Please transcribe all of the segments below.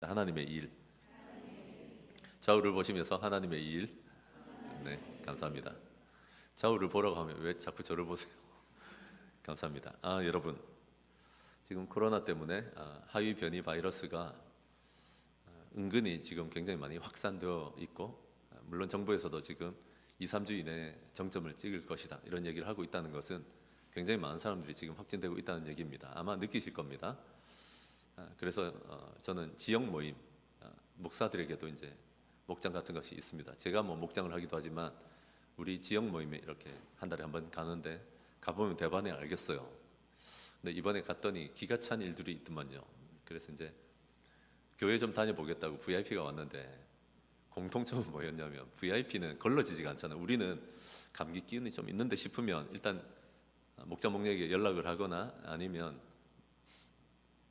하나님의 일. 좌우를 보시면서 하나님의 일. 네, 감사합니다. 좌우를 보라고 하면 왜 자꾸 저를 보세요? 감사합니다. 여러분, 지금 코로나 때문에 하위 변이 바이러스가 은근히 지금 굉장히 많이 확산되어 있고, 물론 정부에서도 지금 2, 3주 이내에 정점을 찍을 것이다 이런 얘기를 하고 있다는 것은 굉장히 많은 사람들이 지금 확진되고 있다는 얘기입니다. 아마 느끼실 겁니다. 그래서 저는 지역 모임, 목사들에게도 이제 목장 같은 것이 있습니다. 제가 뭐 목장을 하기도 하지만 우리 지역 모임에 이렇게 한 달에 한 번 가는데 가보면 대반에 알겠어요. 근데 이번에 갔더니 기가 찬 일들이 있더만요. 그래서 이제 교회 좀 다녀보겠다고 VIP가 왔는데 공통점은 뭐였냐면 VIP는 걸러지지가 않잖아요. 우리는 감기 기운이 좀 있는데 싶으면 일단 목장 목녀에게 연락을 하거나 아니면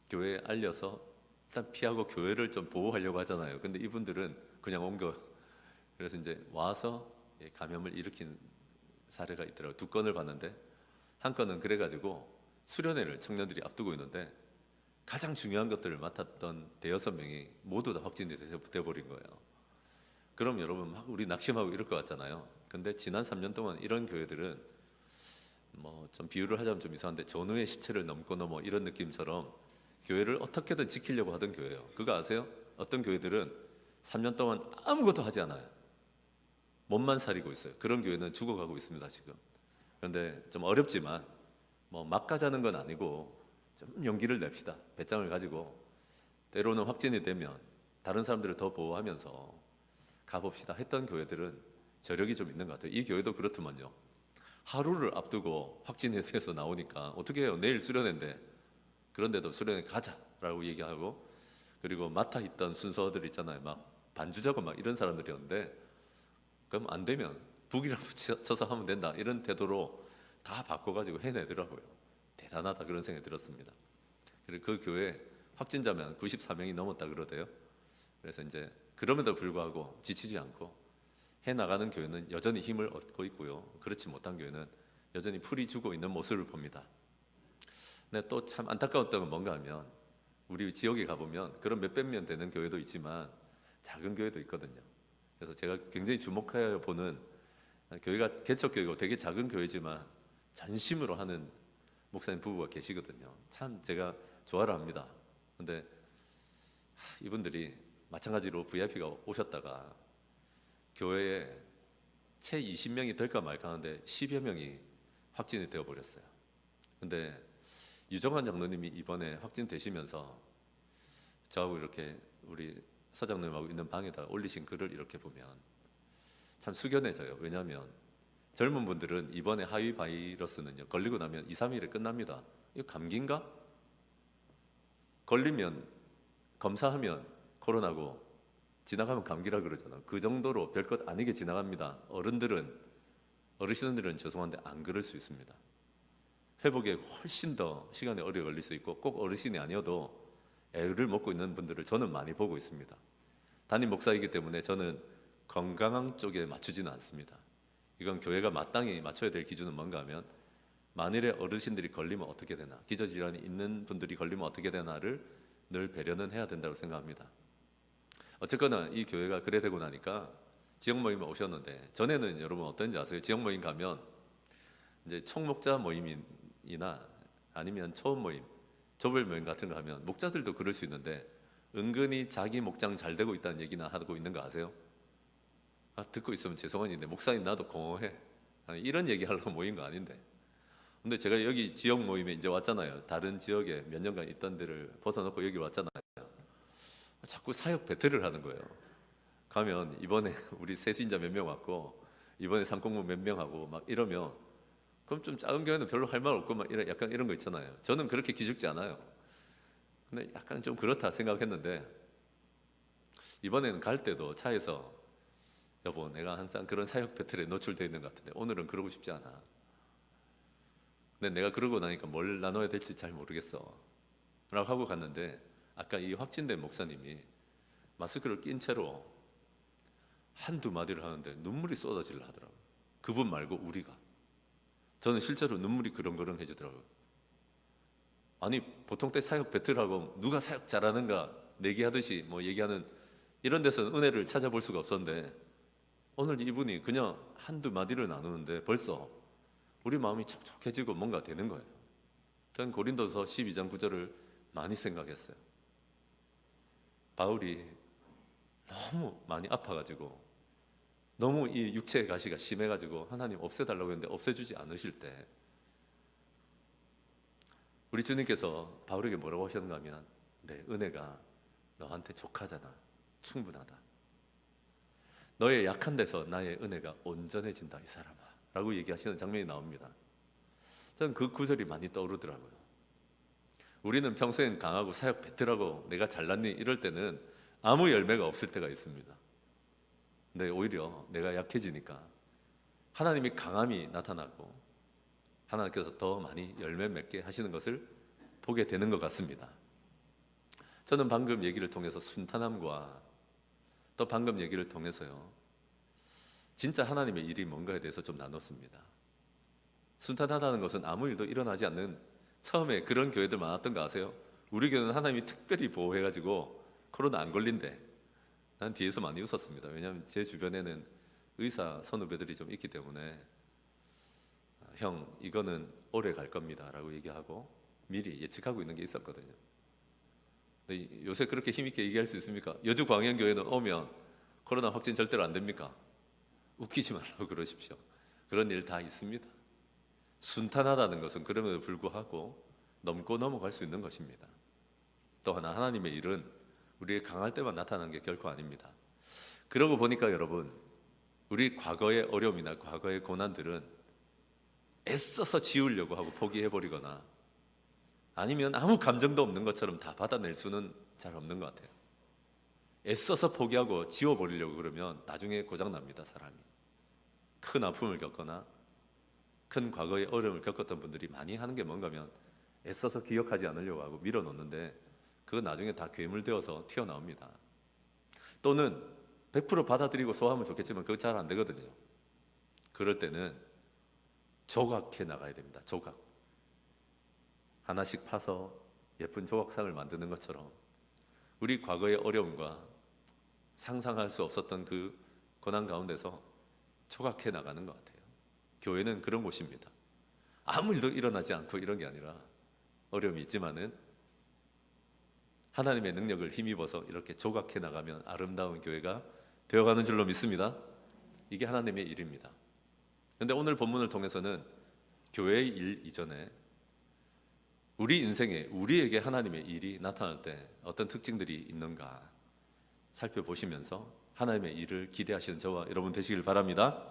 교회에 알려서 일단 피하고 교회를 좀 보호하려고 하잖아요. 근데 이분들은 그냥 온 거. 그래서 이제 와서 감염을 일으킨 사례가 있더라고요. 2건을 봤는데 한 건은 그래가지고 수련회를 청년들이 앞두고 있는데 가장 중요한 것들을 맡았던 5-6명이 모두 다 확진이 돼버린 거예요. 그럼 여러분 막 우리 낙심하고 이럴 것 같잖아요. 근데 지난 3년 동안 이런 교회들은 뭐 좀 비유를 하자면 좀 이상한데 전우의 시체를 넘고 넘어 이런 느낌처럼 교회를 어떻게든 지키려고 하던 교회예요. 그거 아세요? 어떤 교회들은 3년 동안 아무것도 하지 않아요. 몸만 사리고 있어요. 그런 교회는 죽어가고 있습니다 지금. 그런데 좀 어렵지만 뭐 막 가자는 건 아니고 좀 용기를 냅시다. 배짱을 가지고 때로는 확진이 되면 다른 사람들을 더 보호하면서 가봅시다 했던 교회들은 저력이 좀 있는 것 같아요. 이 교회도 그렇더만요. 하루를 앞두고 확진해서 나오니까 어떻게 해요? 내일 수련회인데. 그런데도 수련회 가자라고 얘기하고, 그리고 맡아 있던 순서들 있잖아요. 막 반주자고 막 이런 사람들이었는데, 그럼 안 되면 북이라도 쳐서 하면 된다 이런 태도로 다 바꿔가지고 해내더라고요. 대단하다 그런 생각이 들었습니다. 그리고 그 교회 확진자면 94명이 넘었다 그러대요. 그래서 이제 그럼에도 불구하고 지치지 않고 해나가는 교회는 여전히 힘을 얻고 있고요. 그렇지 못한 교회는 여전히 풀이 주고 있는 모습을 봅니다. 근데 또 참 안타까웠던 건 뭔가 하면 우리 지역에 가보면 그런 몇백 명 되는 교회도 있지만 작은 교회도 있거든요. 그래서 제가 굉장히 주목하여 보는 교회가 개척교회고 되게 작은 교회지만 전심으로 하는 목사님 부부가 계시거든요. 참 제가 좋아를 합니다. 근데 이분들이 마찬가지로 VIP가 오셨다가 교회에 채 20명이 될까 말까 하는데 10여 명이 확진이 되어버렸어요. 근데 유정환 장로님이 이번에 확진되시면서 저하고 이렇게 우리 서장님하고 있는 방에다 올리신 글을 이렇게 보면 참 숙연해져요. 왜냐하면 젊은 분들은 이번에 하위 바이러스는요, 걸리고 나면 2, 3일에 끝납니다. 이거 감기인가? 걸리면 검사하면 코로나고 지나가면 감기라 그러잖아요. 그 정도로 별것 아니게 지나갑니다. 어르신들은 죄송한데 안 그럴 수 있습니다. 회복에 훨씬 더 시간이 오래 걸릴 수 있고 꼭 어르신이 아니어도 애를 먹고 있는 분들을 저는 많이 보고 있습니다. 담임 목사이기 때문에 저는 건강한 쪽에 맞추지는 않습니다. 이건 교회가 마땅히 맞춰야 될 기준은 뭔가 하면 만일에 어르신들이 걸리면 어떻게 되나, 기저질환이 있는 분들이 걸리면 어떻게 되나를 늘 배려는 해야 된다고 생각합니다. 어쨌거나 이 교회가 그래 되고 나니까 지역 모임에 오셨는데, 전에는 여러분 어떤지 아세요? 지역 모임 가면 이제 총목자 모임이나 아니면 초원 모임, 조별 모임 같은 거 하면 목자들도 그럴 수 있는데 은근히 자기 목장 잘 되고 있다는 얘기나 하고 있는 거 아세요? 듣고 있으면 죄송한데 목사님 나도 공허해. 이런 얘기 하려고 모인 거 아닌데. 근데 제가 여기 지역 모임에 이제 왔잖아요. 다른 지역에 몇 년간 있던 데를 벗어놓고 여기 왔잖아요. 자꾸 사역 배틀을 하는 거예요. 가면 이번에 우리 세신자 몇 명 왔고 이번에 상공무 몇 명 하고 막 이러면 그럼 좀 작은 교회는 별로 할 말 없고 막 약간 이런 거 있잖아요. 저는 그렇게 기죽지 않아요. 근데 약간 좀 그렇다 생각했는데 이번에는 갈 때도 차에서 여보, 내가 항상 그런 사역 배틀에 노출되어 있는 것 같은데 오늘은 그러고 싶지 않아. 근데 내가 그러고 나니까 뭘 나눠야 될지 잘 모르겠어 라고 하고 갔는데, 아까 이 확진된 목사님이 마스크를 낀 채로 한두 마디를 하는데 눈물이 쏟아지려 하더라고요. 그분 말고 우리가. 저는 실제로 눈물이 그렁그렁해지더라고요. 아니 보통 때 사역 배틀하고 누가 사역 잘하는가 내기하듯이 뭐 얘기하는 이런 데서는 은혜를 찾아볼 수가 없었는데 오늘 이분이 그냥 한두 마디를 나누는데 벌써 우리 마음이 촉촉해지고 뭔가 되는 거예요. 저는 고린도서 12장 9절을 많이 생각했어요. 바울이 너무 많이 아파가지고 너무 이 육체의 가시가 심해가지고 하나님 없애달라고 했는데 없애주지 않으실 때 우리 주님께서 바울에게 뭐라고 하셨는가 하면 내 은혜가 너한테 족하잖아. 충분하다. 너의 약한 데서 나의 은혜가 온전해진다 이 사람아 라고 얘기하시는 장면이 나옵니다. 저는 그 구절이 많이 떠오르더라고요. 우리는 평소엔 강하고 사역 배틀하고 내가 잘났니 이럴 때는 아무 열매가 없을 때가 있습니다. 근데 오히려 내가 약해지니까 하나님이 강함이 나타나고 하나님께서 더 많이 열매 맺게 하시는 것을 보게 되는 것 같습니다. 저는 방금 얘기를 통해서 순탄함과 또 방금 얘기를 통해서요, 진짜 하나님의 일이 뭔가에 대해서 좀 나눴습니다. 순탄하다는 것은 아무 일도 일어나지 않는, 처음에 그런 교회들 많았던 거 아세요? 우리 교회는 하나님이 특별히 보호해가지고 코로나 안 걸린대. 난 뒤에서 많이 웃었습니다. 왜냐하면 제 주변에는 의사 선후배들이 좀 있기 때문에 형 이거는 오래 갈 겁니다 라고 얘기하고 미리 예측하고 있는 게 있었거든요. 근데 요새 그렇게 힘있게 얘기할 수 있습니까? 여주광양교회는 오면 코로나 확진 절대로 안 됩니까? 웃기지 말라고 그러십시오. 그런 일 다 있습니다. 순탄하다는 것은 그럼에도 불구하고 넘고 넘어갈 수 있는 것입니다. 또 하나, 하나님의 일은 우리의 강할 때만 나타나는 게 결코 아닙니다. 그러고 보니까 여러분, 우리 과거의 어려움이나 과거의 고난들은 애써서 지우려고 하고 포기해버리거나 아니면 아무 감정도 없는 것처럼 다 받아낼 수는 잘 없는 것 같아요. 애써서 포기하고 지워버리려고 그러면 나중에 고장납니다. 사람이 큰 아픔을 겪거나 큰 과거의 어려움을 겪었던 분들이 많이 하는 게 뭔가 하면 애써서 기억하지 않으려고 하고 밀어놓는데 그건 나중에 다 괴물되어서 튀어나옵니다. 또는 100% 받아들이고 소화하면 좋겠지만 그거 잘 안 되거든요. 그럴 때는 조각해 나가야 됩니다. 조각 하나씩 파서 예쁜 조각상을 만드는 것처럼 우리 과거의 어려움과 상상할 수 없었던 그 고난 가운데서 조각해 나가는 것 같아요. 교회는 그런 곳입니다. 아무 일도 일어나지 않고 이런 게 아니라 어려움이 있지만은 하나님의 능력을 힘입어서 이렇게 조각해 나가면 아름다운 교회가 되어가는 줄로 믿습니다. 이게 하나님의 일입니다. 그런데 오늘 본문을 통해서는 교회의 일 이전에 우리 인생에 우리에게 하나님의 일이 나타날 때 어떤 특징들이 있는가 살펴보시면서 하나님의 일을 기대하시는 저와 여러분 되시길 바랍니다.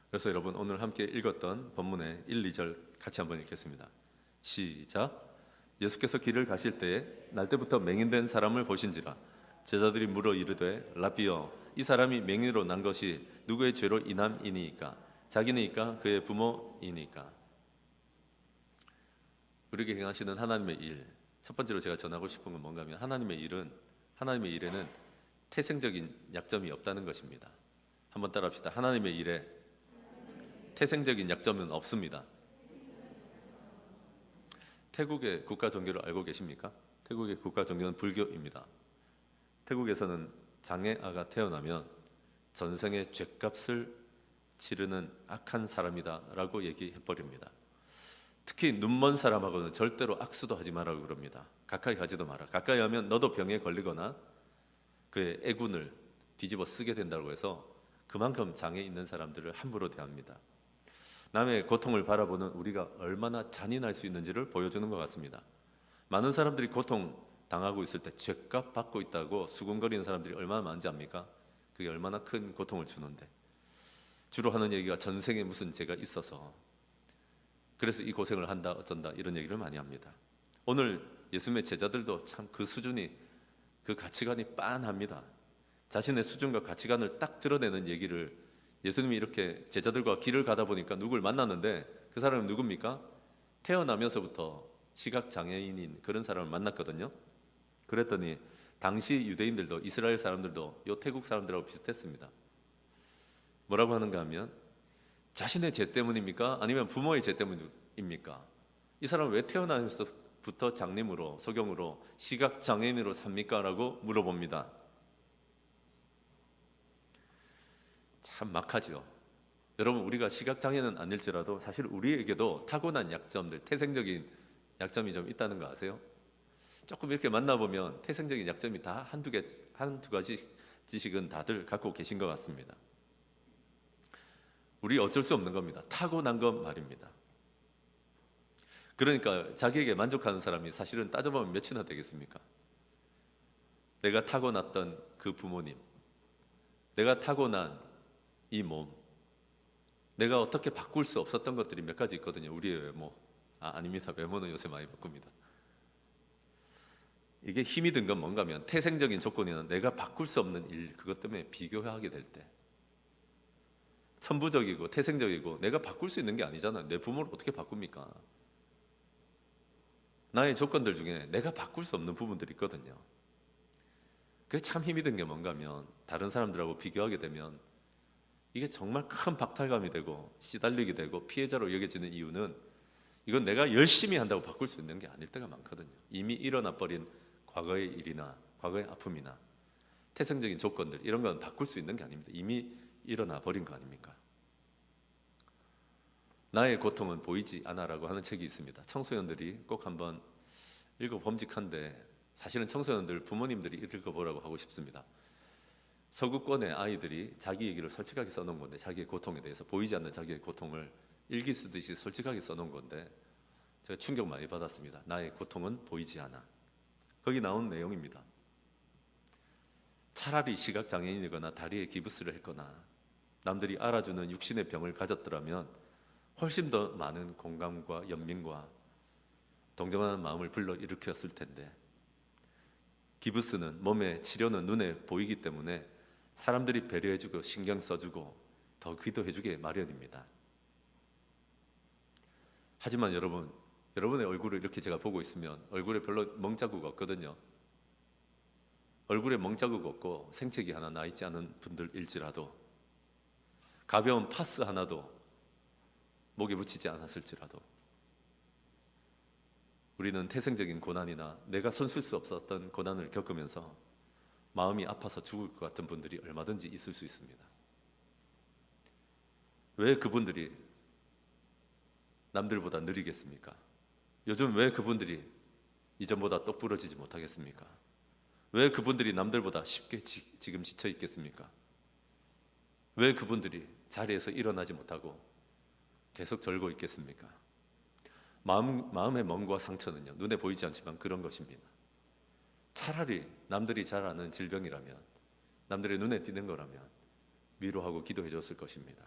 그래서 여러분 오늘 함께 읽었던 본문의 1, 2절 같이 한번 읽겠습니다. 시작. 예수께서 길을 가실 때에 날때부터 맹인된 사람을 보신지라 제자들이 물어 이르되 라비여 이 사람이 맹인으로 난 것이 누구의 죄로 인함이니이까 자기니까 그의 부모이니까. 우리에게 행하시는 하나님의 일, 첫 번째로 제가 전하고 싶은 건 뭔가 하면 하나님의 일에는 태생적인 약점이 없다는 것입니다. 한번 따라합시다. 하나님의 일에 태생적인 약점은 없습니다. 태국의 국가 종교를 알고 계십니까? 태국의 국가 종교는 불교입니다. 태국에서는 장애아가 태어나면 전생의 죗값을 치르는 악한 사람이다 라고 얘기해버립니다. 특히 눈먼 사람하고는 절대로 악수도 하지 말라고 그럽니다. 가까이 가지도 마라. 가까이 하면 너도 병에 걸리거나 그의 애군을 뒤집어 쓰게 된다고 해서 그만큼 장애 있는 사람들을 함부로 대합니다. 남의 고통을 바라보는 우리가 얼마나 잔인할 수 있는지를 보여주는 것 같습니다. 많은 사람들이 고통 당하고 있을 때 죗값 받고 있다고 수군거리는 사람들이 얼마나 많은지 압니까? 그게 얼마나 큰 고통을 주는데 주로 하는 얘기가 전생에 무슨 죄가 있어서 그래서 이 고생을 한다 어쩐다 이런 얘기를 많이 합니다. 오늘 예수님의 제자들도 참 그 수준이 그 가치관이 빤합니다. 자신의 수준과 가치관을 딱 드러내는 얘기를 예수님이 이렇게 제자들과 길을 가다 보니까 누굴 만났는데 그 사람은 누굽니까? 태어나면서부터 시각장애인인 그런 사람을 만났거든요. 그랬더니 당시 유대인들도 이스라엘 사람들도 요 태국 사람들하고 비슷했습니다. 뭐라고 하는가 하면 자신의 죄 때문입니까? 아니면 부모의 죄 때문입니까? 이 사람은 왜 태어나면서 부터 장님으로 소경으로 시각장애인으로 삽니까? 라고 물어봅니다. 참 막하지요. 여러분, 우리가 시각장애는 아닐지라도 사실 우리에게도 타고난 약점들, 태생적인 약점이 좀 있다는 거 아세요? 조금 이렇게 만나보면 태생적인 약점이 다 한두 가지씩은 다들 갖고 계신 것 같습니다. 우리 어쩔 수 없는 겁니다. 타고난 것 말입니다. 그러니까 자기에게 만족하는 사람이 사실은 따져보면 몇이나 되겠습니까? 내가 타고났던 그 부모님, 내가 타고난 이 몸, 내가 어떻게 바꿀 수 없었던 것들이 몇 가지 있거든요. 우리의 외모. 아닙니다. 외모는 요새 많이 바꿉니다. 이게 힘이 든 건 뭔가 하면 태생적인 조건이나 내가 바꿀 수 없는 일, 그것 때문에 비교하게 될 때, 천부적이고 태생적이고 내가 바꿀 수 있는 게 아니잖아요. 내 부모를 어떻게 바꿉니까? 나의 조건들 중에 내가 바꿀 수 없는 부분들이 있거든요. 그게 참 힘이 든 게 뭔가 하면 다른 사람들하고 비교하게 되면 이게 정말 큰 박탈감이 되고 시달리게 되고 피해자로 여겨지는 이유는 이건 내가 열심히 한다고 바꿀 수 있는 게 아닐 때가 많거든요. 이미 일어나 버린 과거의 일이나 과거의 아픔이나 태생적인 조건들, 이런 건 바꿀 수 있는 게 아닙니다. 이미 일어나 버린 거 아닙니까? 나의 고통은 보이지 않아라고 하는 책이 있습니다. 청소년들이 꼭 한번 읽어봄직한데, 사실은 청소년들 부모님들이 읽어보라고 하고 싶습니다. 서구권의 아이들이 자기 얘기를 솔직하게 써놓은 건데, 자기의 고통에 대해서 보이지 않는 자기의 고통을 일기 쓰듯이 솔직하게 써놓은 건데 제가 충격 많이 받았습니다. 나의 고통은 보이지 않아. 거기 나온 내용입니다. 차라리 시각장애인이거나 다리에 기부스를 했거나 남들이 알아주는 육신의 병을 가졌더라면 훨씬 더 많은 공감과 연민과 동정하는 마음을 불러일으켰을 텐데, 기부스는 몸의 치료는 눈에 보이기 때문에 사람들이 배려해주고 신경 써주고 더 기도해주게 마련입니다. 하지만 여러분의 얼굴을 이렇게 제가 보고 있으면 얼굴에 별로 멍자국 없거든요. 얼굴에 멍자국 없고 생채기 하나 나 있지 않은 분들일지라도, 가벼운 파스 하나도 목에 붙이지 않았을지라도, 우리는 태생적인 고난이나 내가 손쓸 수 없었던 고난을 겪으면서 마음이 아파서 죽을 것 같은 분들이 얼마든지 있을 수 있습니다. 왜 그분들이 남들보다 느리겠습니까? 요즘 왜 그분들이 이전보다 똑부러지지 못하겠습니까? 왜 그분들이 남들보다 쉽게 지금 지쳐 있겠습니까? 왜 그분들이 자리에서 일어나지 못하고 계속 절고 있겠습니까? 마음의 멍과 상처는요, 눈에 보이지 않지만 그런 것입니다. 차라리 남들이 잘 아는 질병이라면, 남들의 눈에 띄는 거라면 위로하고 기도해 줬을 것입니다.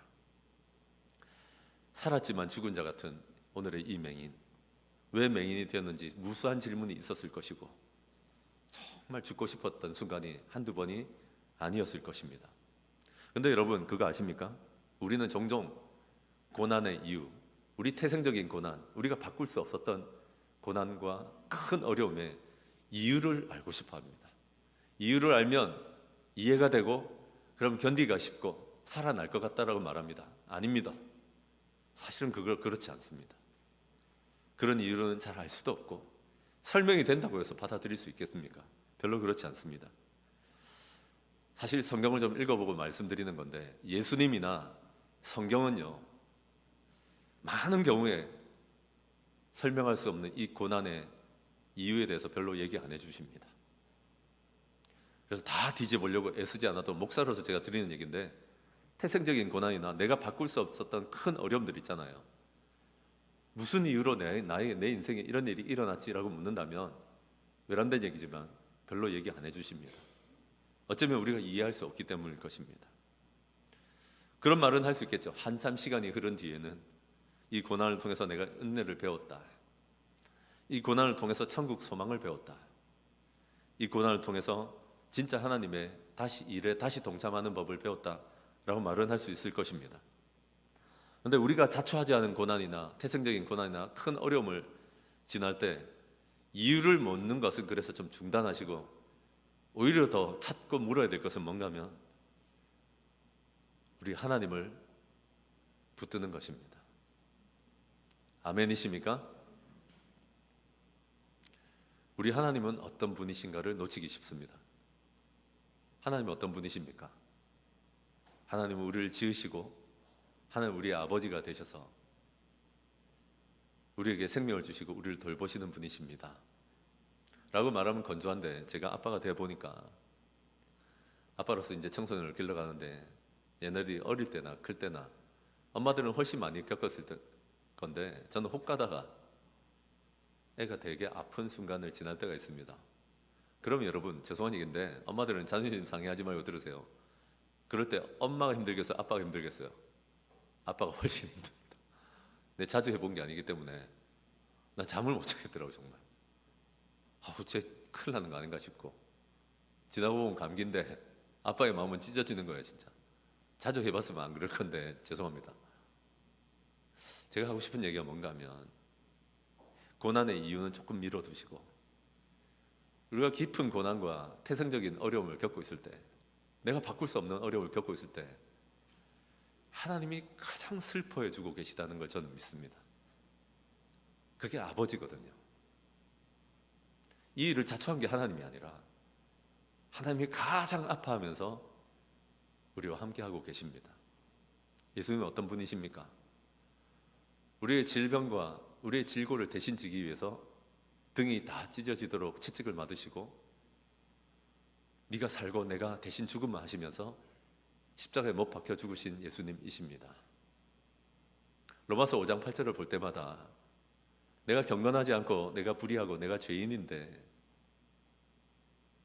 살았지만 죽은 자 같은 오늘의 이 맹인, 왜 맹인이 되었는지 무수한 질문이 있었을 것이고 정말 죽고 싶었던 순간이 한두 번이 아니었을 것입니다. 근데 여러분, 그거 아십니까? 우리는 종종 고난의 이유, 우리 태생적인 고난, 우리가 바꿀 수 없었던 고난과 큰 어려움의 이유를 알고 싶어 합니다. 이유를 알면 이해가 되고 그럼 견디기가 쉽고 살아날 것 같다라고 말합니다. 아닙니다. 사실은 그렇지 않습니다. 그런 이유는 잘 알 수도 없고 설명이 된다고 해서 받아들일 수 있겠습니까? 별로 그렇지 않습니다. 사실 성경을 좀 읽어보고 말씀드리는 건데, 예수님이나 성경은요, 많은 경우에 설명할 수 없는 이 고난의 이유에 대해서 별로 얘기 안 해주십니다. 그래서 다 뒤집으려고 애쓰지 않아도 목사로서 제가 드리는 얘기인데, 태생적인 고난이나 내가 바꿀 수 없었던 큰 어려움들 있잖아요. 무슨 이유로 내 인생에 이런 일이 일어났지라고 묻는다면 외람된 얘기지만 별로 얘기 안 해주십니다. 어쩌면 우리가 이해할 수 없기 때문일 것입니다. 그런 말은 할 수 있겠죠. 한참 시간이 흐른 뒤에는 이 고난을 통해서 내가 은혜를 배웠다. 이 고난을 통해서 천국 소망을 배웠다. 이 고난을 통해서 진짜 하나님의 일에 다시 동참하는 법을 배웠다라고 말은 할 수 있을 것입니다. 그런데 우리가 자초하지 않은 고난이나 태생적인 고난이나 큰 어려움을 지날 때 이유를 묻는 것은 그래서 좀 중단하시고 오히려 더 찾고 물어야 될 것은 뭔가 하면 우리 하나님을 붙드는 것입니다. 아멘이십니까? 우리 하나님은 어떤 분이신가를 놓치기 쉽습니다. 하나님은 어떤 분이십니까? 하나님은 우리를 지으시고 하나님 우리의 아버지가 되셔서 우리에게 생명을 주시고 우리를 돌보시는 분이십니다 라고 말하면 건조한데, 제가 아빠가 되어 보니까, 아빠로서 이제 청소년을 길러가는데 얘네들이 어릴 때나 클 때나 엄마들은 훨씬 많이 겪었을 건데, 저는 혹 가다가 애가 되게 아픈 순간을 지날 때가 있습니다. 그럼 여러분, 죄송한 얘기인데 엄마들은 자존심 상해하지 말고 들으세요. 그럴 때 엄마가 힘들겠어요? 아빠가 힘들겠어요? 아빠가 훨씬 힘듭니다. 내 자주 해본 게 아니기 때문에 나 잠을 못 자겠더라고 정말. 쟤 큰일 나는 거 아닌가 싶고, 지나고 보면 감기인데 아빠의 마음은 찢어지는 거예요 진짜. 자주 해봤으면 안 그럴 건데 죄송합니다. 제가 하고 싶은 얘기가 뭔가 하면, 고난의 이유는 조금 미뤄두시고, 우리가 깊은 고난과 태생적인 어려움을 겪고 있을 때, 내가 바꿀 수 없는 어려움을 겪고 있을 때 하나님이 가장 슬퍼해주고 계시다는 걸 저는 믿습니다. 그게 아버지거든요. 이 일을 자초한 게 하나님이 아니라 하나님이 가장 아파하면서 우리와 함께하고 계십니다. 예수님은 어떤 분이십니까? 우리의 질병과 우리의 질고를 대신 지기 위해서 등이 다 찢어지도록 채찍을 맞으시고, 네가 살고 내가 대신 죽음을 하시면서 십자가에 못 박혀 죽으신 예수님이십니다. 로마서 5장 8절을 볼 때마다 내가 경건하지 않고 내가 불의하고 내가 죄인인데,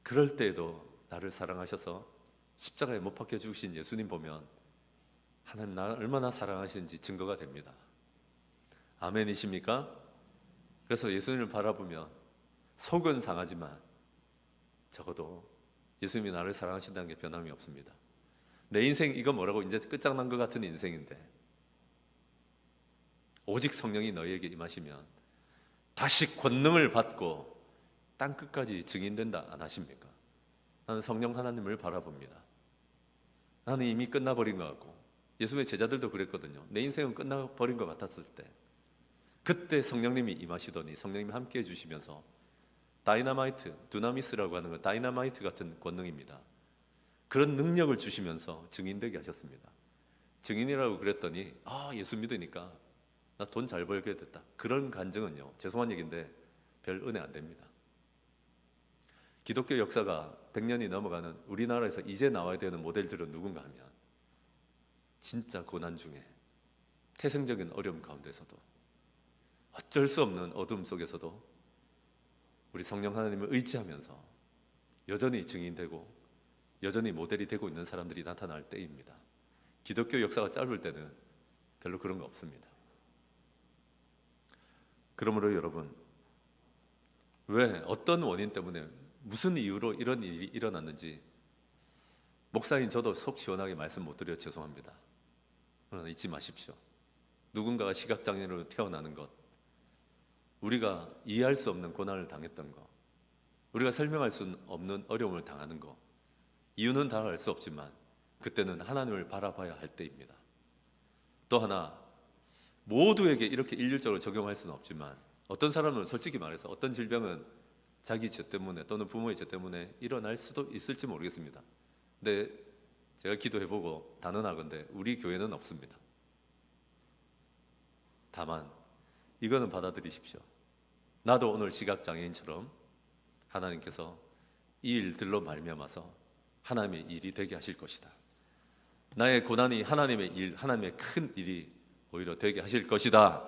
그럴 때에도 나를 사랑하셔서 십자가에 못 박혀 죽으신 예수님 보면 하나님 나를 얼마나 사랑하시는지 증거가 됩니다. 아멘이십니까? 그래서 예수님을 바라보면 속은 상하지만 적어도 예수님이 나를 사랑하신다는 게 변함이 없습니다. 내 인생 이거 뭐라고 이제 끝장난 것 같은 인생인데, 오직 성령이 너희에게 임하시면 다시 권능을 받고 땅끝까지 증인된다 안 하십니까? 나는 성령 하나님을 바라봅니다. 나는 이미 끝나버린 것 같고, 예수님의 제자들도 그랬거든요. 내 인생은 끝나버린 것 같았을 때, 그때 성령님이 임하시더니 성령님이 함께 해주시면서 다이나마이트, 두나미스라고 하는 건 다이나마이트 같은 권능입니다. 그런 능력을 주시면서 증인되게 하셨습니다. 증인이라고 그랬더니 예수 믿으니까 나 돈 잘 벌게 됐다, 그런 간증은요, 죄송한 얘기인데 별 은혜 안 됩니다. 기독교 역사가 100년이 넘어가는 우리나라에서 이제 나와야 되는 모델들은 누군가 하면, 진짜 고난 중에 태생적인 어려움 가운데서도 어쩔 수 없는 어둠 속에서도 우리 성령 하나님을 의지하면서 여전히 증인되고 여전히 모델이 되고 있는 사람들이 나타날 때입니다. 기독교 역사가 짧을 때는 별로 그런 거 없습니다. 그러므로 여러분, 왜 어떤 원인 때문에 무슨 이유로 이런 일이 일어났는지 목사인 저도 속 시원하게 말씀 못 드려 죄송합니다. 그러나 잊지 마십시오. 누군가가 시각장애인으로 태어나는 것, 우리가 이해할 수 없는 고난을 당했던 것, 우리가 설명할 수 없는 어려움을 당하는 것, 이유는 다 알 수 없지만 그때는 하나님을 바라봐야 할 때입니다. 또 하나, 모두에게 이렇게 일률적으로 적용할 수는 없지만 어떤 사람은 솔직히 말해서 어떤 질병은 자기 죄 때문에 또는 부모의 죄 때문에 일어날 수도 있을지 모르겠습니다. 근데 제가 기도해보고 단언하건대 우리 교회는 없습니다. 다만 이거는 받아들이십시오. 나도 오늘 시각장애인처럼 하나님께서 이 일들로 말미암아서 하나님의 일이 되게 하실 것이다. 나의 고난이 하나님의 일, 하나님의 큰 일이 오히려 되게 하실 것이다.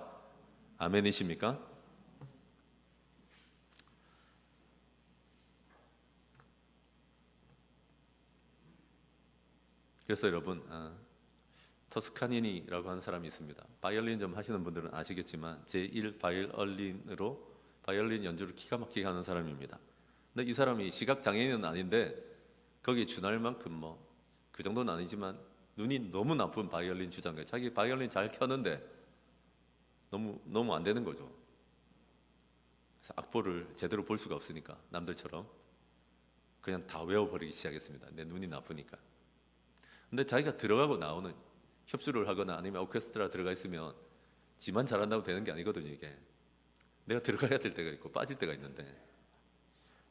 아멘이십니까? 그래서 여러분, 토스카니니라고 하는 사람이 있습니다. 바이올린 좀 하시는 분들은 아시겠지만 제1 바이올린으로 바이올린 연주를 기가 막히게 하는 사람입니다. 근데 이 사람이 시각장애인은 아닌데 거기에 준할 만큼 그 정도는 아니지만 눈이 너무 나쁜 바이올린 주장가. 자기 바이올린 잘 켜는데 너무 안 되는 거죠. 그래서 악보를 제대로 볼 수가 없으니까 남들처럼 그냥 다 외워버리기 시작했습니다. 내 눈이 나쁘니까. 근데 자기가 들어가고 나오는, 협주를 하거나 아니면 오케스트라 들어가 있으면 지만 잘한다고 되는 게 아니거든요. 이게 내가 들어가야 될 때가 있고 빠질 때가 있는데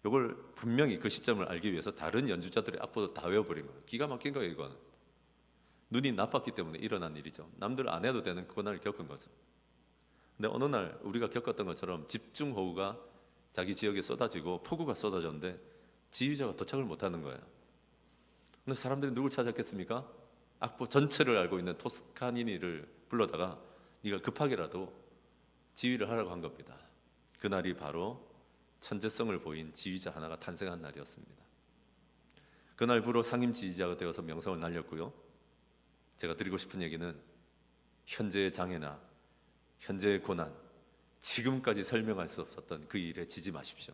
이걸 분명히 그 시점을 알기 위해서 다른 연주자들의 악보도 다 외워버린 거예요. 기가 막힌 거예요. 이거는 눈이 나빴기 때문에 일어난 일이죠. 남들 안 해도 되는 고난을 겪은 거죠. 근데 어느 날 우리가 겪었던 것처럼 집중호우가 자기 지역에 쏟아지고 폭우가 쏟아졌는데 지휘자가 도착을 못하는 거예요. 근데 사람들이 누굴 찾았겠습니까? 악보 전체를 알고 있는 토스카니니를 불러다가 네가 급하게라도 지휘를 하라고 한 겁니다. 그날이 바로 천재성을 보인 지휘자 하나가 탄생한 날이었습니다. 그날부로 상임 지휘자가 되어서 명성을 날렸고요. 제가 드리고 싶은 얘기는 현재의 장애나 현재의 고난, 지금까지 설명할 수 없었던 그 일에 지지 마십시오.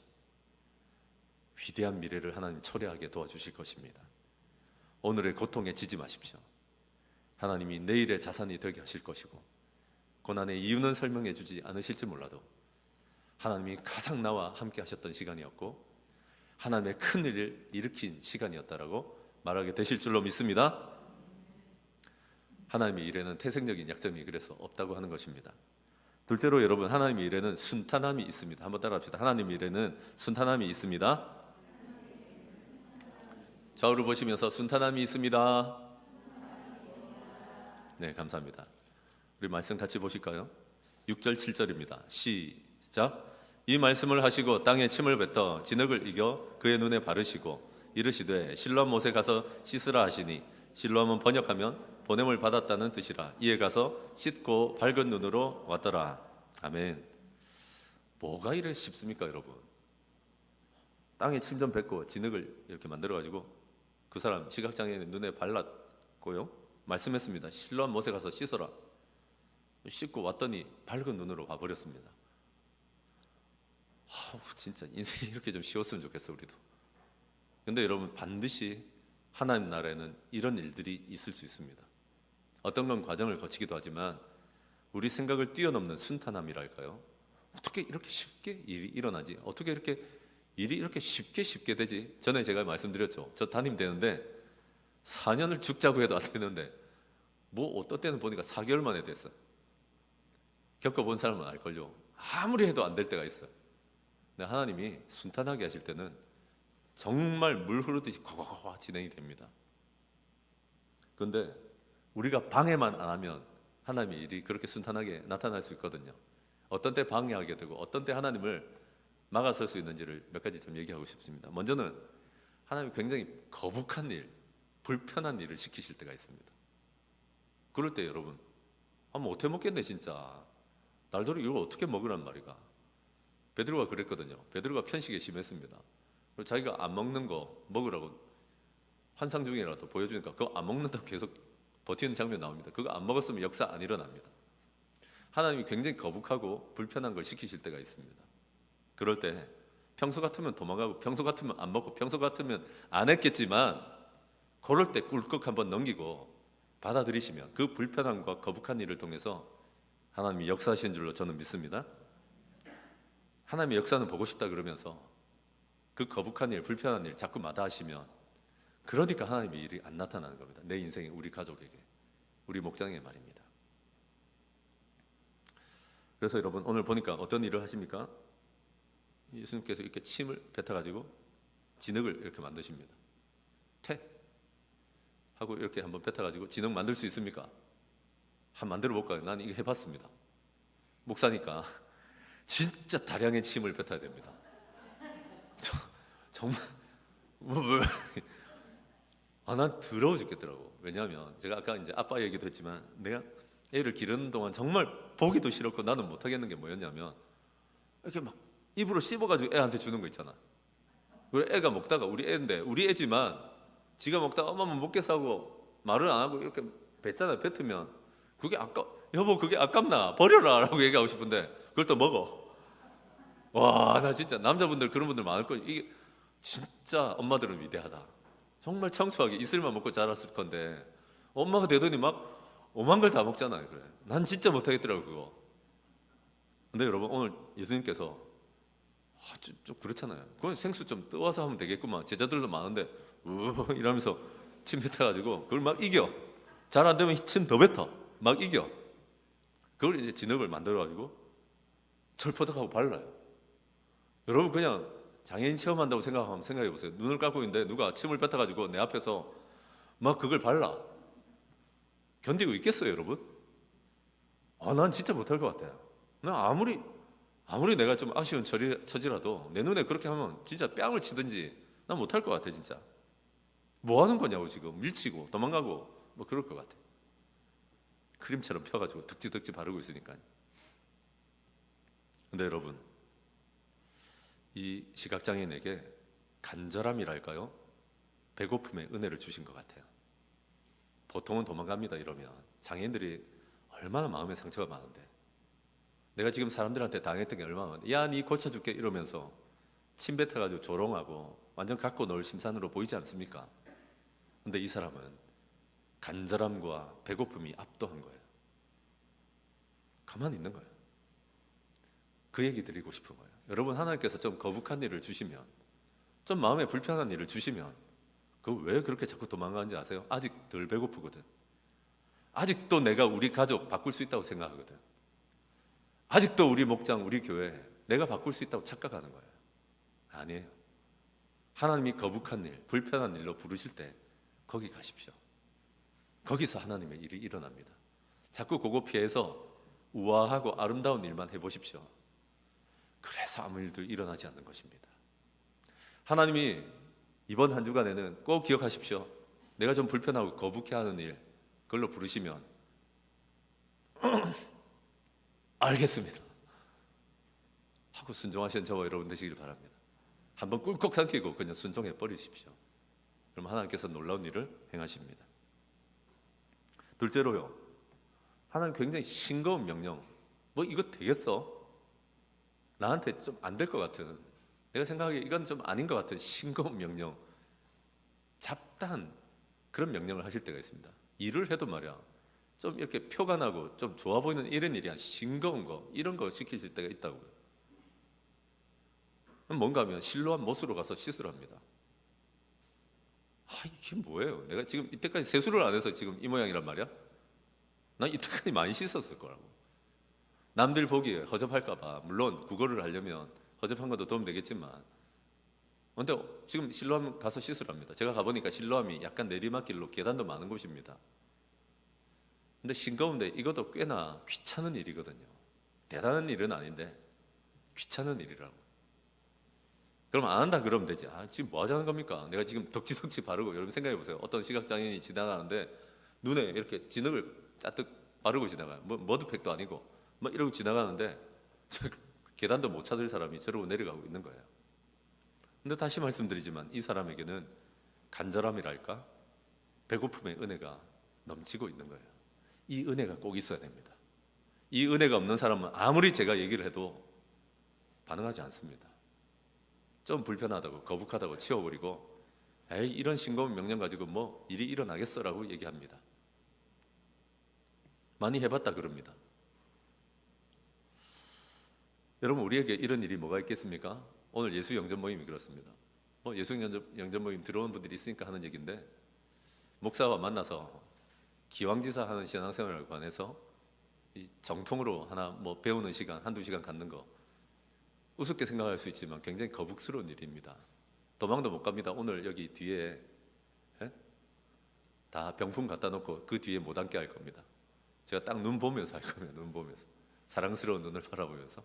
위대한 미래를 하나님 초래하게 도와주실 것입니다. 오늘의 고통에 지지 마십시오. 하나님이 내일의 자산이 되게 하실 것이고, 고난의 이유는 설명해 주지 않으실지 몰라도 하나님이 가장 나와 함께 하셨던 시간이었고 하나님의 큰 일을 일으킨 시간이었다라고 말하게 되실 줄로 믿습니다. 하나님의 일에는 태생적인 약점이 그래서 없다고 하는 것입니다. 둘째로 여러분, 하나님의 일에는 순탄함이 있습니다. 한번 따라합시다. 하나님의 일에는 순탄함이 있습니다. 좌우를 보시면서 순탄함이 있습니다. 네, 감사합니다. 우리 말씀 같이 보실까요? 6절 7절입니다. 시작. 이 말씀을 하시고 땅에 침을 뱉어 진흙을 이겨 그의 눈에 바르시고 이르시되 실로암 못에 가서 씻으라 하시니, 실로암은 번역하면 보냄을 받았다는 뜻이라. 이에 가서 씻고 밝은 눈으로 왔더라. 아멘. 뭐가 이래 쉽습니까, 여러분? 땅에 침 좀 뱉고 진흙을 이렇게 만들어가지고 그 사람 시각장애인 눈에 발랐고요, 말씀했습니다. 실로암 못에 가서 씻어라. 씻고 왔더니 밝은 눈으로 와버렸습니다. 진짜 인생이 이렇게 좀 쉬웠으면 좋겠어, 우리도. 근데 여러분, 반드시 하나님 나라에는 이런 일들이 있을 수 있습니다. 어떤 건 과정을 거치기도 하지만 우리 생각을 뛰어넘는 순탄함이랄까요? 어떻게 이렇게 쉽게 일이 일어나지? 어떻게 이렇게 일이 이렇게 쉽게 되지? 전에 제가 말씀드렸죠. 저 담임 되는데 4년을 죽자고 해도 안 되는데 뭐 어떤 때는 보니까 4개월 만에 됐어요. 겪어본 사람은 알걸요. 아무리 해도 안 될 때가 있어요. 근데 하나님이 순탄하게 하실 때는 정말 물 흐르듯이 꽉꽉꽉 진행이 됩니다. 그런데 우리가 방해만 안 하면 하나님의 일이 그렇게 순탄하게 나타날 수 있거든요. 어떤 때 방해하게 되고 어떤 때 하나님을 막아설 수 있는지를 몇 가지 좀 얘기하고 싶습니다. 먼저는 하나님이 굉장히 거북한 일, 불편한 일을 시키실 때가 있습니다. 그럴 때 여러분, 못해 먹겠네 진짜. 날도로 이걸 어떻게 먹으란 말이가. 베드로가 그랬거든요. 베드로가 편식에 심했습니다. 그리고 자기가 안 먹는 거 먹으라고 환상 중이라도 보여주니까 그거 안 먹는다고 계속 버티는 장면 나옵니다. 그거 안 먹었으면 역사 안 일어납니다. 하나님이 굉장히 거북하고 불편한 걸 시키실 때가 있습니다. 그럴 때 평소 같으면 도망가고 평소 같으면 안 먹고 평소 같으면 안 했겠지만 그럴 때 꿀꺽 한번 넘기고 받아들이시면 그 불편함과 거북한 일을 통해서 하나님이 역사하시는 줄로 저는 믿습니다. 하나님의 역사는 보고 싶다 그러면서 그 거북한 일, 불편한 일 자꾸 마다하시면 그러니까 하나님의 일이 안 나타나는 겁니다. 내 인생에, 우리 가족에게, 우리 목장에 말입니다. 그래서 여러분, 오늘 보니까 어떤 일을 하십니까? 예수님께서 이렇게 침을 뱉어가지고 진흙을 이렇게 만드십니다. 퇴 하고 이렇게 한번 뱉어가지고 진흙 만들 수 있습니까? 한번 만들어 볼까요? 난 이거 해봤습니다. 목사니까 진짜 다량의 침을 뱉어야 됩니다. 정말 난 더러워 죽겠더라고. 왜냐하면 제가 아까 이제 아빠 얘기도 했지만 내가 애를 기르는 동안 정말 보기도 싫었고 나는 못하겠는 게 뭐였냐면 이렇게 막 입으로 씹어가지고 애한테 주는 거 있잖아. 그리고 애가 먹다가 우리 애인데 우리 애지만 지가 먹다가 엄마만 먹겠어 하고 말을 안 하고 이렇게 뱉잖아요. 뱉으면 그게 여보 그게 아깝나 버려라 라고 얘기하고 싶은데 그걸 또 먹어. 와, 나 진짜 남자분들 그런 분들 많을 거예요. 이게 진짜 엄마들은 위대하다. 정말 청초하게 이슬만 먹고 자랐을 건데 엄마가 되더니 막 오만 걸 다 먹잖아요. 그래. 난 진짜 못하겠더라고 그거. 근데 여러분, 오늘 예수님께서 좀 그렇잖아요. 그건 생수 좀 떠와서 하면 되겠구만. 제자들도 많은데 이러면서 침 뱉어가지고 그걸 막 이겨. 잘 안 되면 침 더 뱉어. 막 이겨. 그걸 이제 진흙을 만들어가지고 철포덕하고 발라요. 여러분, 그냥 장애인 체험한다고 생각하면 생각해 보세요. 눈을 감고 있는데 누가 침을 뱉어가지고 내 앞에서 막 그걸 발라. 견디고 있겠어요, 여러분? 난 진짜 못할 것 같아요. 난 아무리 내가 좀 아쉬운 처지라도 내 눈에 그렇게 하면 진짜 뺨을 치든지 난 못할 것 같아, 진짜. 뭐 하는 거냐고 지금 밀치고 도망가고 뭐 그럴 것 같아. 크림처럼 펴가지고 덕지덕지 바르고 있으니까. 근데 여러분, 이 시각장애인에게 간절함이랄까요? 배고픔의 은혜를 주신 것 같아요. 보통은 도망갑니다. 이러면 장애인들이 얼마나 마음의 상처가 많은데, 내가 지금 사람들한테 당했던 게 얼마나 많은데, 야, 니 고쳐줄게 이러면서 침 뱉어가지고 조롱하고 완전 갖고 놀 심산으로 보이지 않습니까? 근데 이 사람은 간절함과 배고픔이 압도한 거예요. 가만히 있는 거예요. 그 얘기 드리고 싶은 거예요. 여러분, 하나님께서 좀 거북한 일을 주시면, 좀 마음에 불편한 일을 주시면 그 왜 그렇게 자꾸 도망가는지 아세요? 아직 덜 배고프거든. 아직도 내가 우리 가족 바꿀 수 있다고 생각하거든. 아직도 우리 목장, 우리 교회 내가 바꿀 수 있다고 착각하는 거예요. 아니에요. 하나님이 거북한 일, 불편한 일로 부르실 때 거기 가십시오. 거기서 하나님의 일이 일어납니다. 자꾸 그거 피해서 우아하고 아름다운 일만 해보십시오. 그래서 아무 일도 일어나지 않는 것입니다. 하나님이 이번 한 주간에는 꼭 기억하십시오. 내가 좀 불편하고 거북해하는 일, 그걸로 부르시면 알겠습니다 하고 순종하시는 저와 여러분 되시길 바랍니다. 한번 꿀꺽 삼키고 그냥 순종해 버리십시오. 그럼 하나님께서 놀라운 일을 행하십니다. 둘째로요, 하나님 굉장히 싱거운 명령. 뭐 이거 되겠어? 나한테 좀 안 될 것 같은, 내가 생각하기에 이건 좀 아닌 것 같은 싱거운 명령, 잡다한 그런 명령을 하실 때가 있습니다. 일을 해도 말이야, 좀 이렇게 표가 나고 좀 좋아 보이는 이런 일이 아니라 싱거운 거, 이런 거 시키실 때가 있다고요. 뭔가 하면 실로한 못으로 가서 씻으랍니다. 이게 뭐예요? 내가 지금 이때까지 세수를 안 해서 지금 이 모양이란 말이야? 난 이때까지 많이 씻었을 거라고. 남들 보기에 허접할까 봐, 물론 국어를 하려면 허접한 것도 도움 되겠지만, 근데 지금 실로암 가서 씻으랍니다. 제가 가보니까 실로암이 약간 내리막길로 계단도 많은 곳입니다. 근데 싱거운데 이것도 꽤나 귀찮은 일이거든요. 대단한 일은 아닌데 귀찮은 일이라고. 그럼 안 한다 그러면 되지. 지금 뭐 하자는 겁니까? 내가 지금 덕지덕지 바르고, 여러분 생각해 보세요. 어떤 시각장애인이 지나가는데 눈에 이렇게 진흙을 짜뜩 바르고 지나가요. 뭐 머드팩도 아니고 뭐 이러고 지나가는데 계단도 못 찾을 사람이 저러고 내려가고 있는 거예요. 근데 다시 말씀드리지만 이 사람에게는 간절함이랄까, 배고픔의 은혜가 넘치고 있는 거예요. 이 은혜가 꼭 있어야 됩니다. 이 은혜가 없는 사람은 아무리 제가 얘기를 해도 반응하지 않습니다. 좀 불편하다고 거북하다고 치워버리고, 에이 이런 싱거운 명령 가지고 뭐 일이 일어나겠어라고 얘기합니다. 많이 해봤다 그럽니다. 여러분, 우리에게 이런 일이 뭐가 있겠습니까? 오늘 예수 영접 모임이 그렇습니다. 예수 영접 모임 들어온 분들이 있으니까 하는 얘기인데, 목사와 만나서 기왕지사 하는 신앙생활에 관해서 이 정통으로 하나 뭐 배우는 시간, 한두 시간 갖는 거 우습게 생각할 수 있지만 굉장히 거북스러운 일입니다. 도망도 못 갑니다. 오늘 여기 뒤에 다 병풍 갖다 놓고 그 뒤에 못 앉게 할 겁니다. 제가 딱 눈 보면서 할 겁니다. 눈 보면서, 사랑스러운 눈을 바라보면서.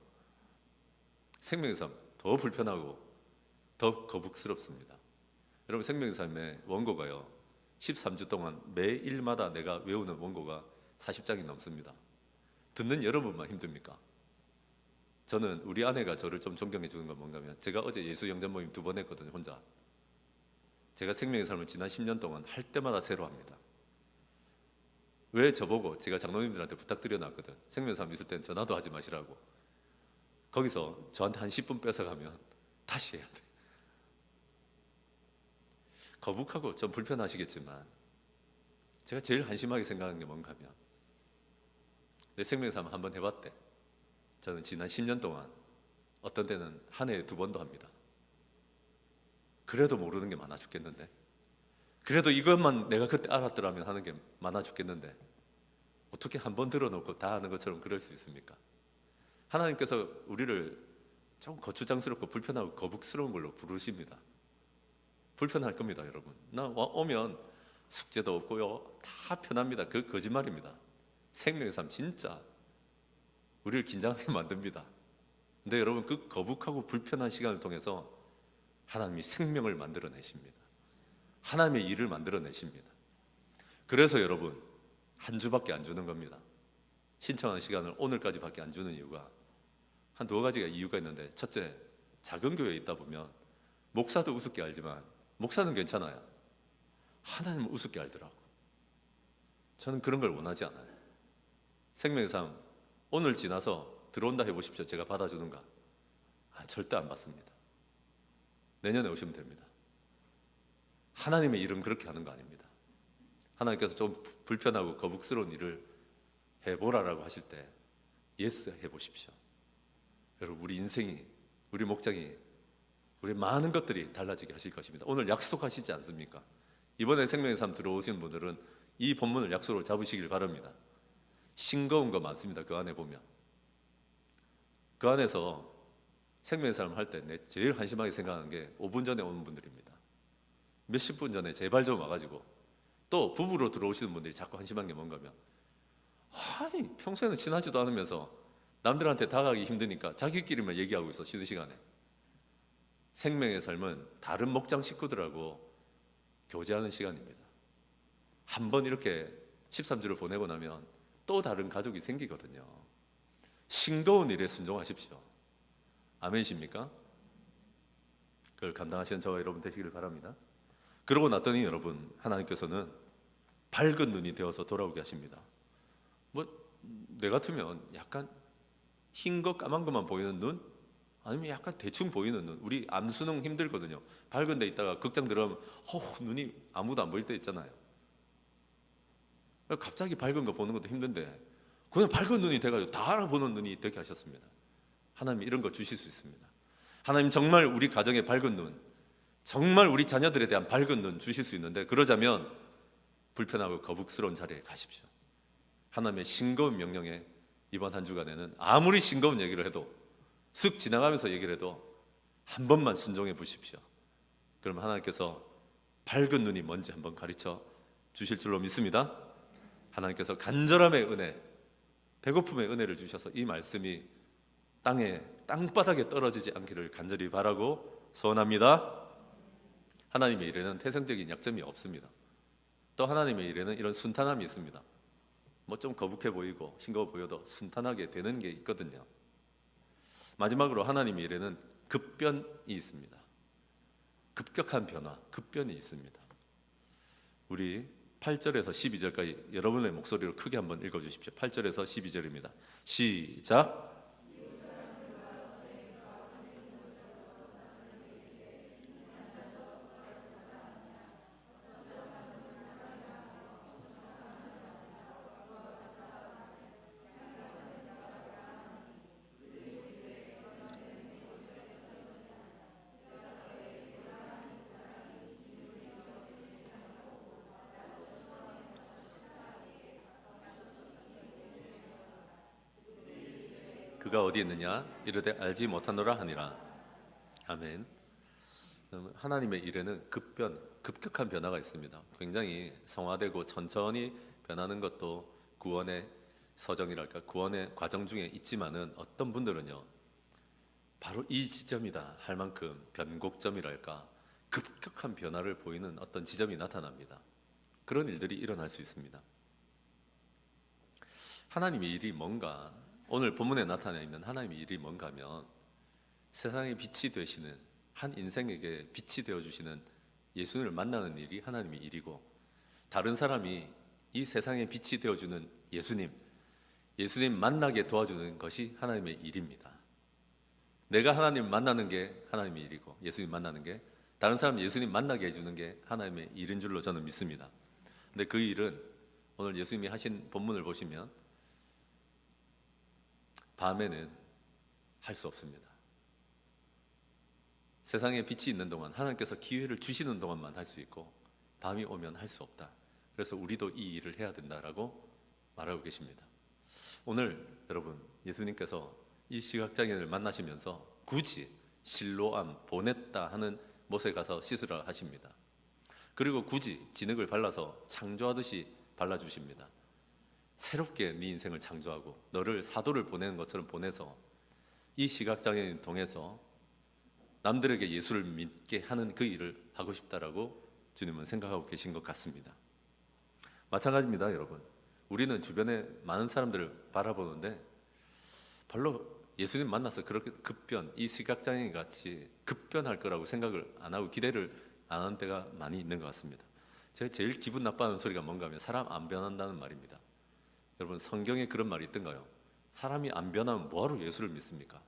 생명의 삶 더 불편하고 더 거북스럽습니다. 여러분, 생명의 삶의 원고가요 13주 동안 매일마다 내가 외우는 원고가 40장이 넘습니다. 듣는 여러분만 힘듭니까? 저는 우리 아내가 저를 좀 존경해 주는 건 뭔가 하면, 제가 어제 예수 영접 모임 2번 했거든요, 혼자. 제가 생명의 삶을 지난 10년 동안 할 때마다 새로 합니다. 왜 저보고, 제가 장로님들한테 부탁드려 놨거든. 생명의 삶 있을 땐 전화도 하지 마시라고. 거기서 저한테 한 10분 뺏어가면 다시 해야 돼. 거북하고 좀 불편하시겠지만 제가 제일 한심하게 생각하는 게 뭔가 하면, 내 생명의 삶을 한번 해봤대. 저는 지난 10년 동안 어떤 때는 한 해에 2번도 합니다. 그래도 모르는 게 많아 죽겠는데, 그래도 이것만 내가 그때 알았더라면 하는 게 많아 죽겠는데, 어떻게 한 번 들어놓고 다 아는 것처럼 그럴 수 있습니까? 하나님께서 우리를 좀 거추장스럽고 불편하고 거북스러운 걸로 부르십니다. 불편할 겁니다, 여러분. 오면 숙제도 없고요, 다 편합니다. 그 거짓말입니다. 생명의 삶 진짜 우리를 긴장하게 만듭니다. 근데 여러분, 그 거북하고 불편한 시간을 통해서 하나님이 생명을 만들어내십니다. 하나님의 일을 만들어내십니다. 그래서 여러분, 한 주밖에 안 주는 겁니다. 신청하는 시간을 오늘까지밖에 안 주는 이유가 한 두 가지가 이유가 있는데, 첫째, 작은 교회에 있다 보면 목사도 우습게 알지만 목사는 괜찮아요. 하나님은 우습게 알더라고. 저는 그런 걸 원하지 않아요. 생명의 삶 오늘 지나서 들어온다 해보십시오. 제가 받아주는가? 절대 안 받습니다. 내년에 오시면 됩니다. 하나님의 일은 그렇게 하는 거 아닙니다. 하나님께서 좀 불편하고 거북스러운 일을 해보라라고 하실 때 예스 해보십시오. 여러분, 우리 인생이, 우리 목장이, 우리 많은 것들이 달라지게 하실 것입니다. 오늘 약속하시지 않습니까? 이번에 생명의 삶 들어오신 분들은 이 본문을 약속으로 잡으시길 바랍니다. 싱거운 거 많습니다. 그 안에 보면. 그 안에서 생명의 삶을 할 때 내 제일 한심하게 생각하는 게 5분 전에 오는 분들입니다. 몇십 분 전에 제발 좀 와가지고, 또 부부로 들어오시는 분들이 자꾸 한심한 게 뭔가 하면, 아니 평소에는 친하지도 않으면서 남들한테 다가가기 힘드니까 자기끼리만 얘기하고 있어, 쉬는 시간에. 생명의 삶은 다른 목장 식구들하고 교제하는 시간입니다. 한번 이렇게 13주를 보내고 나면 또 다른 가족이 생기거든요. 싱거운 일에 순종하십시오. 아멘이십니까? 그걸 감당하시는 저와 여러분 되시기를 바랍니다. 그러고 났더니 여러분, 하나님께서는 밝은 눈이 되어서 돌아오게 하십니다. 내 같으면 약간 흰 거 까만 것만 보이는 눈, 아니면 약간 대충 보이는 눈. 우리 암수능 힘들거든요. 밝은 데 있다가 극장 들어가면 눈이 아무도 안 보일 때 있잖아요. 갑자기 밝은 거 보는 것도 힘든데 그냥 밝은 눈이 돼가지고 다 알아보는 눈이 되게 하셨습니다. 하나님 이런 거 주실 수 있습니다. 하나님 정말 우리 가정에 밝은 눈, 정말 우리 자녀들에 대한 밝은 눈 주실 수 있는데, 그러자면 불편하고 거북스러운 자리에 가십시오. 하나님의 싱거운 명령에 이번 한 주간에는 아무리 싱거운 얘기를 해도, 쓱 지나가면서 얘기를 해도 한 번만 순종해 보십시오. 그러면 하나님께서 밝은 눈이 뭔지 한번 가르쳐 주실 줄로 믿습니다. 하나님께서 간절함의 은혜, 배고픔의 은혜를 주셔서 이 말씀이 땅바닥에 떨어지지 않기를 간절히 바라고 소원합니다. 하나님의 일에는 태생적인 약점이 없습니다. 또 하나님의 일에는 이런 순탄함이 있습니다. 좀 거북해 보이고 싱거워 보여도 순탄하게 되는 게 있거든요. 마지막으로 하나님의 일에는 급변이 있습니다. 급격한 변화, 급변이 있습니다. 우리 8절에서 12절까지 여러분의 목소리로 크게 한번 읽어주십시오. 8절에서 12절입니다. 시작. 그가 어디 있느냐 이르되 알지 못하노라 하니라. 아멘. 하나님의 일에는 급격한 변화가 있습니다. 굉장히 성화되고 천천히 변하는 것도 구원의 서정이랄까, 구원의 과정 중에 있지만은 어떤 분들은요, 바로 이 지점이다 할 만큼 변곡점이랄까, 급격한 변화를 보이는 어떤 지점이 나타납니다. 그런 일들이 일어날 수 있습니다. 하나님의 일이 뭔가, 오늘 본문에 나타나 있는 하나님의 일이 뭔가 하면, 세상의 빛이 되시는, 한 인생에게 빛이 되어주시는 예수님을 만나는 일이 하나님의 일이고, 다른 사람이 이 세상의 빛이 되어주는 예수님 만나게 도와주는 것이 하나님의 일입니다. 내가 하나님 만나는 게 하나님의 일이고, 예수님 만나는 게, 다른 사람 예수님 만나게 해주는 게 하나님의 일인 줄로 저는 믿습니다. 근데 그 일은 오늘 예수님이 하신 본문을 보시면 밤에는 할 수 없습니다. 세상에 빛이 있는 동안, 하나님께서 기회를 주시는 동안만 할 수 있고, 밤이 오면 할 수 없다. 그래서 우리도 이 일을 해야 된다라고 말하고 계십니다. 오늘 여러분, 예수님께서 이 시각장애인을 만나시면서 굳이 실로암 보냈다 하는 못에 가서 씻으라 하십니다. 그리고 굳이 진흙을 발라서 창조하듯이 발라주십니다. 새롭게 네 인생을 창조하고 너를 사도를 보내는 것처럼 보내서 이 시각장애인을 통해서 남들에게 예수를 믿게 하는 그 일을 하고 싶다라고 주님은 생각하고 계신 것 같습니다. 마찬가지입니다, 여러분. 우리는 주변에 많은 사람들을 바라보는데 별로 예수님 만나서 그렇게 급변, 이 시각장애인 같이 급변할 거라고 생각을 안 하고 기대를 안 하는 때가 많이 있는 것 같습니다. 제가 제일 기분 나빠하는 소리가 뭔가 하면 사람 안 변한다는 말입니다. 여러분, 성경에 그런 말이 있던가요? 사람이 안 변하면 뭐하러 예수를 믿습니까?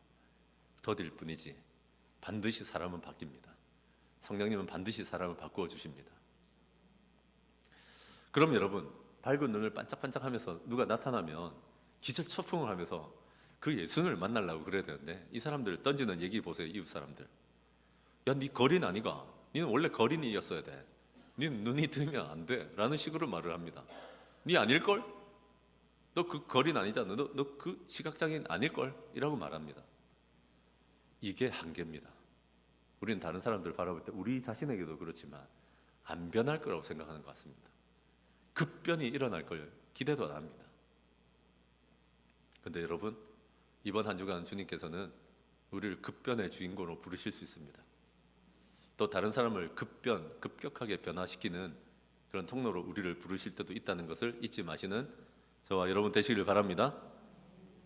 더딜 뿐이지 반드시 사람은 바뀝니다. 성령님은 반드시 사람을 바꾸어 주십니다. 그럼 여러분, 밝은 눈을 반짝반짝하면서 누가 나타나면 기절초풍을 하면서 그 예수님을 만나려고 그래야 되는데 이 사람들 던지는 얘기 보세요. 이웃 사람들. 야, 네 거린 아니가? 니는 원래 거린이었어야 돼. 니는 눈이 뜨면 안 돼. 라는 식으로 말을 합니다. 니 아닐걸? 너 그 거린 아니잖아. 너 그 시각장애인 아닐걸? 이라고 말합니다. 이게 한계입니다. 우리는 다른 사람들 바라볼 때 우리 자신에게도 그렇지만 안 변할 거라고 생각하는 것 같습니다. 급변이 일어날 걸 기대도 안 합니다. 근데 여러분, 이번 한 주간 주님께서는 우리를 급변의 주인공으로 부르실 수 있습니다. 또 다른 사람을 급격하게 변화시키는 그런 통로로 우리를 부르실 때도 있다는 것을 잊지 마시는 저와 여러분 되시기를 바랍니다.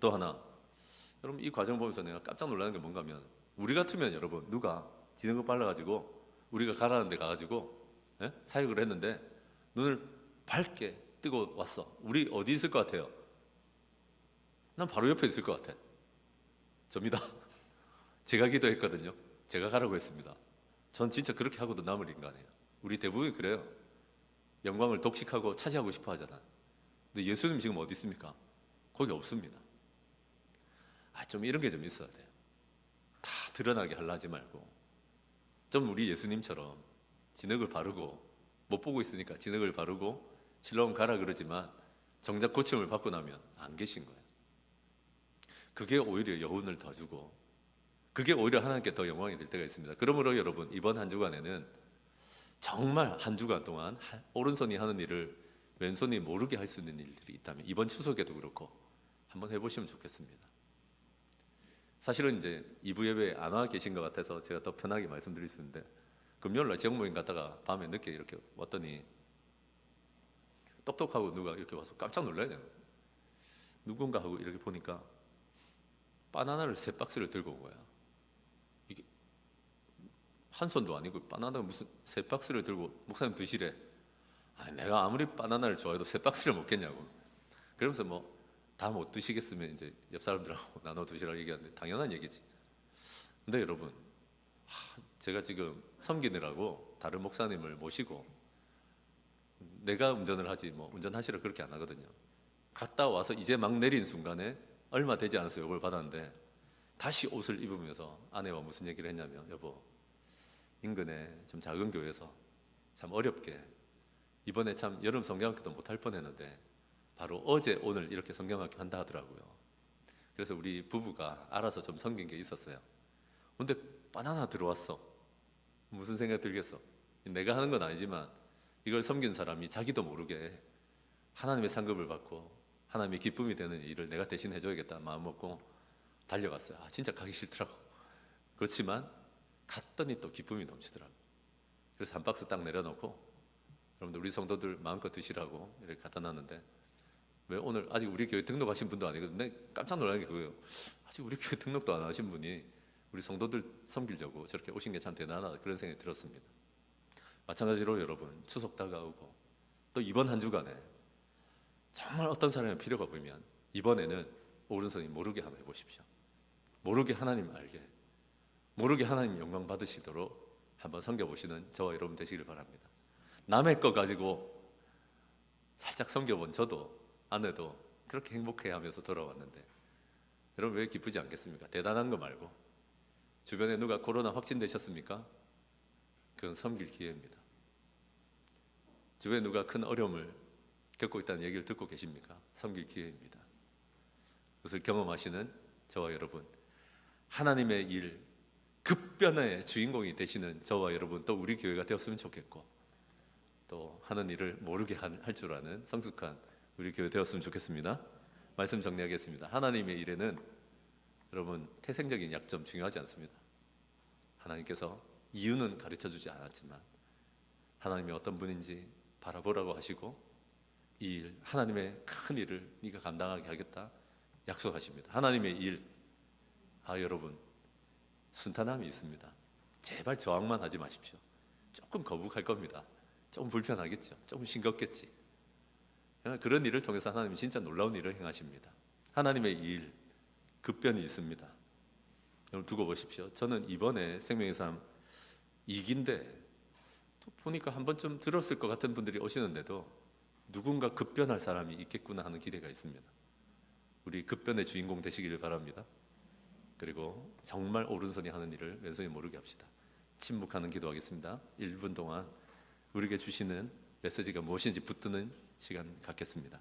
또 하나, 여러분 이 과정 보면서 내가 깜짝 놀라는 게 뭔가 하면 우리 같으면 여러분 누가 진흙을 발라가지고 우리가 가라는 데 가가지고 사역을 했는데 눈을 밝게 뜨고 왔어. 우리 어디 있을 것 같아요? 난 바로 옆에 있을 것 같아. 접니다. 제가 기도했거든요. 제가 가라고 했습니다. 전 진짜 그렇게 하고도 남을 인간이에요. 우리 대부분이 그래요. 영광을 독식하고 차지하고 싶어 하잖아요. 근데 예수님 지금 어디 있습니까? 거기 없습니다. 좀 이런 게 좀 있어야 돼요. 다 드러나게 하려 하지 말고 좀 우리 예수님처럼 진흙을 바르고 못 보고 있으니까 진흙을 바르고 실로암 가라 그러지만 정작 고침을 받고 나면 안 계신 거예요. 그게 오히려 여운을 더 주고 그게 오히려 하나님께 더 영광이 될 때가 있습니다. 그러므로 여러분, 이번 한 주간에는 정말 한 주간 동안 오른손이 하는 일을 왼손이 모르게 할 수 있는 일들이 있다면 이번 추석에도 그렇고 한번 해보시면 좋겠습니다. 사실은 이제 2부 예배에 안 와 계신 것 같아서 제가 더 편하게 말씀드릴 수 있는데 금요일날 지역 모임 갔다가 밤에 늦게 이렇게 왔더니 똑똑하고 누가 이렇게 와서 깜짝 놀라요. 누군가 하고 이렇게 보니까 바나나를 3박스를 들고 온 거야. 이게 한 손도 아니고 바나나가 무슨 3박스를 들고 목사님 드시래. 내가 아무리 바나나를 좋아해도 3박스를 먹겠냐고. 그러면서 뭐 다 못 드시겠으면 이제 옆 사람들하고 나눠 드시라고 얘기하는데 당연한 얘기지. 근데 여러분, 제가 지금 섬기느라고 다른 목사님을 모시고 내가 운전을 하지 뭐 운전하시라 그렇게 안 하거든요. 갔다 와서 이제 막 내린 순간에 얼마 되지 않아서 욕을 받았는데 다시 옷을 입으면서 아내와 무슨 얘기를 했냐면, 여보, 인근에 좀 작은 교회에서 참 어렵게 이번에 참 여름 성경학교도 못할 뻔했는데 바로 어제 오늘 이렇게 성경학교 한다 하더라고요. 그래서 우리 부부가 알아서 좀 섬긴 게 있었어요. 근데 바나나 들어왔어. 무슨 생각 들겠어? 내가 하는 건 아니지만 이걸 섬긴 사람이 자기도 모르게 하나님의 상급을 받고 하나님의 기쁨이 되는 일을 내가 대신 해줘야겠다 마음 먹고 달려갔어요. 진짜 가기 싫더라고. 그렇지만 갔더니 또 기쁨이 넘치더라고. 그래서 한 박스 딱 내려놓고, 여러분들 우리 성도들 마음껏 드시라고 이렇게 갖다 놨는데, 왜 오늘 아직 우리 교회 등록하신 분도 아니거든요. 깜짝 놀라는 게 그거예요. 아직 우리 교회 등록도 안 하신 분이 우리 성도들 섬기려고 저렇게 오신 게 참 대단하다, 그런 생각이 들었습니다. 마찬가지로 여러분, 추석 다가오고 또 이번 한 주간에 정말 어떤 사람의 필요가 보이면 이번에는 오른손이 모르게 한번 해보십시오. 모르게 하나님 알게, 모르게 하나님 영광 받으시도록 한번 섬겨보시는 저와 여러분 되시기를 바랍니다. 남의 거 가지고 살짝 섬겨본 저도 아내도 그렇게 행복해하면서 돌아왔는데 여러분 왜 기쁘지 않겠습니까? 대단한 거 말고 주변에 누가 코로나 확진되셨습니까? 그건 섬길 기회입니다. 주변에 누가 큰 어려움을 겪고 있다는 얘기를 듣고 계십니까? 섬길 기회입니다. 그것을 경험하시는 저와 여러분, 하나님의 일 급변의 주인공이 되시는 저와 여러분, 또 우리 교회가 되었으면 좋겠고, 또 하는 일을 모르게 할 줄 아는 성숙한 우리 교회 되었으면 좋겠습니다. 말씀 정리하겠습니다. 하나님의 일에는 여러분 태생적인 약점 중요하지 않습니다. 하나님께서 이유는 가르쳐 주지 않았지만 하나님이 어떤 분인지 바라보라고 하시고, 이 일, 하나님의 큰 일을 네가 감당하게 하겠다 약속하십니다. 하나님의 일, 여러분 순탄함이 있습니다. 제발 저항만 하지 마십시오. 조금 거북할 겁니다. 조금 불편하겠죠. 조금 싱겁겠지. 그런 일을 통해서 하나님이 진짜 놀라운 일을 행하십니다. 하나님의 일, 급변이 있습니다. 여러분 두고 보십시오. 저는 이번에 생명의 삶 2기인데 보니까 한 번쯤 들었을 것 같은 분들이 오시는데도 누군가 급변할 사람이 있겠구나 하는 기대가 있습니다. 우리 급변의 주인공 되시기를 바랍니다. 그리고 정말 오른손이 하는 일을 왼손이 모르게 합시다. 침묵하는 기도하겠습니다. 1분 동안 우리에게 주시는 메시지가 무엇인지 붙드는 시간 갖겠습니다.